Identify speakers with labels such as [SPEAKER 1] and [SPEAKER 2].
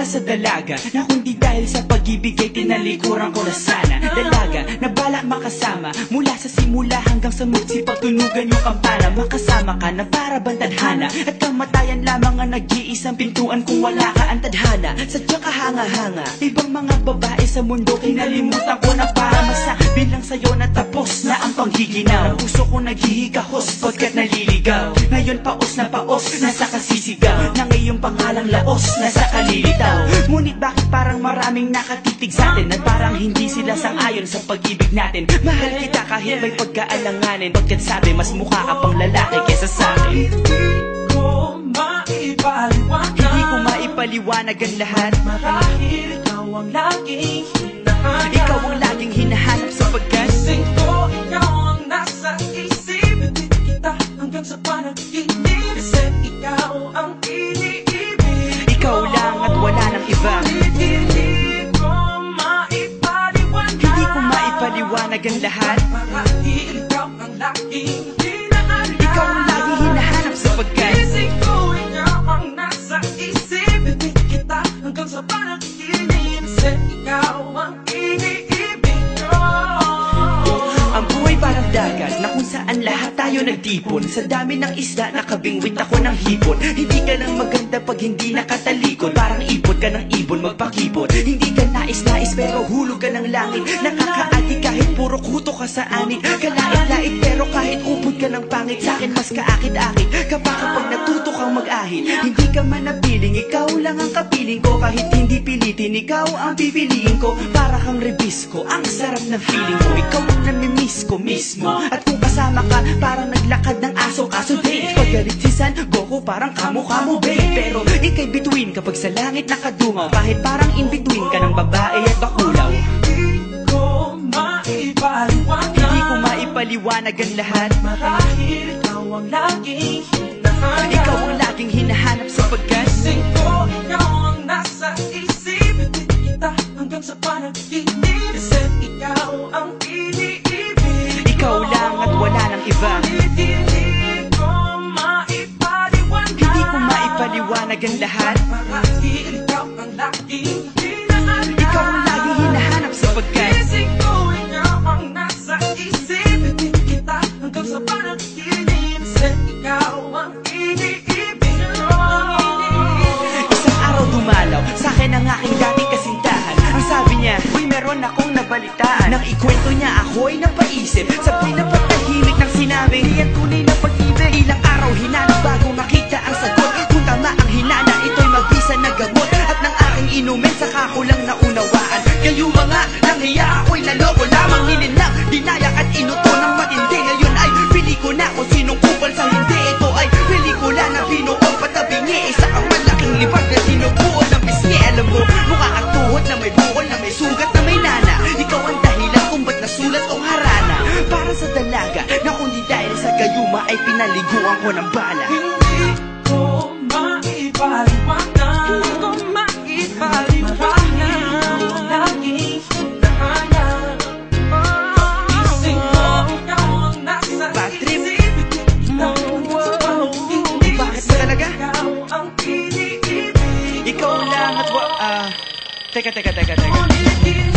[SPEAKER 1] Sa dalaga na kundi dahil sa pag-ibig ay tinalikuran ko na sana. Dalaga na balak makasama mula sa simula hanggang sa magsipagtunugan yung kampana. Makasama ka na para bang tadhana at kamatayan lamang ang nag-iisang pintuan kung wala ka ang tadhana. Sadyang kahanga-hanga ibang mga babae sa mundo kinalimutan ko na para masabi lang sa'yo na tapos na ang panggiginaw. Puso ko naghihigahos pagkat naliligaw. Ngayon paos na paos nasa kasisigaw na ngayong pangalang laos nasa kalilitaw. Ngunit bakit parang maraming nakatitig sa atin at parang hindi sila sang-ayon sa pag-ibig natin. Mahal kita kahit may pagkaalanganin, pagkat sabi mas mukha ka pang lalaki kesa sa akin. Hindi ko maipaliwanag ang lahat.
[SPEAKER 2] Marahil ikaw ang laging hinahanap.
[SPEAKER 1] Ikaw ang laging hinahanap sapagkat
[SPEAKER 2] gising ko, ikaw ang nasa isip. Hindi kita hanggang sa panaginip. Kasi ikaw ang iniibig.
[SPEAKER 1] ikaw lang at wala nang iba.
[SPEAKER 2] Hindi ko
[SPEAKER 1] maipaliwanag ang lahat.
[SPEAKER 2] Marahil ikaw ang laging hinahanap.
[SPEAKER 1] Ikaw ang laging hinahanap sapagkat
[SPEAKER 2] gising ko, ikaw ang nasa isip. Hindi kita hanggang sa panaginip. Kasi ikaw ang iniibig ko.
[SPEAKER 1] ang buhay parang dagat na kung saan lahat tayo nagtipon. Sa dami ng isda nakabingwit ako ng hipon. Hindi ka lang maganda pag hindi nakatalikod. Parang ipot ka ng ibon magpakipot. Hindi ka nais-nais pero hulog ka ng langit. Nakakaadi kahit puro kuto ka sa anit. Kalait-lait pero kahit upod ka ng pangit. Sa'kin mas kaakit-akit kapag natuto kang mag-ahit. Hindi ka man napiling, ikaw lang ang kapiling ko. Kahit hindi pilitin, ikaw ang pipiliin ko. Para kang rebisco, ang sarap ng feeling mo. Ikaw ang namimiss ko mismo. At kung kasama ka, parang naglakad ng aso. Kaso di, paggalit si San Goku, parang kamukha mo babe. Pero ika'y bituin kapag sa langit nakadungaw. Kahit parang in-between ka ng babae at bakulaw. Hindi ko maipaliwanag ang lahat.
[SPEAKER 2] Marahil ikaw ang laging hinahanap.
[SPEAKER 1] Ikaw ang laging hinahanap sapagkat
[SPEAKER 2] gising ko, ikaw ang nasa isip. Hindi kita hanggang sa panaginip. Kasi ikaw ang iniibig.
[SPEAKER 1] ikaw lang at wala nang iba.
[SPEAKER 2] Hindi ko
[SPEAKER 1] maipaliwanag ang lahat.
[SPEAKER 2] Marahil ikaw ang laging hinahanap.
[SPEAKER 1] Ikaw ang laging hinahanap sapagkat
[SPEAKER 2] gising ko, ikaw ang nasa isip. Hindi kita hanggang sa panaginip. Kasi ikaw ang iniibig ko.
[SPEAKER 1] isang araw dumalaw sa'kin ang aking dating kasintahan. Ang sabi niya, uy meron akong nabalitaan. Nang ikwento niya ako'y napaisip. Sabay na patahimik nang sinabi, di yan tunay na pag-ibig. Ilang araw hinanap bago makita ang sagot. Kung tama ang hinana, ito'y mabisa na gamot. At nang aking inumin, saka ko lang naunawaan. Kayo mga nanghiya ako'y naloko lamang. Nilinlang, dinayak at inuto ng matindi. Ngayon ay pili ko na kung sinong kupal sa hindi. Ito ay pelikula na binuong patabingi. Isa kang malaking libag na sinubuan ng pisngi. Alam mo, mukha kang tuhod na may bukol, na may sugat, na may nana. Ikaw ang dahilan kung ba't nasulat o harana. Para sa dalaga na kundi dahil sa gayuma ay pinaliguan ko ng bala.
[SPEAKER 2] Hindi ko maipaliwanag. Hindi ko maipaliwanag. Ikaw ang laging hinahanap. Gising ko, ikaw ang nasa
[SPEAKER 1] Patrick.
[SPEAKER 2] isip. Hindi kita hanggang sa panaginip.
[SPEAKER 1] Bakit ba talaga?
[SPEAKER 2] Ikaw ang iniibig.
[SPEAKER 1] Ikaw lang at teka.
[SPEAKER 2] Ulitin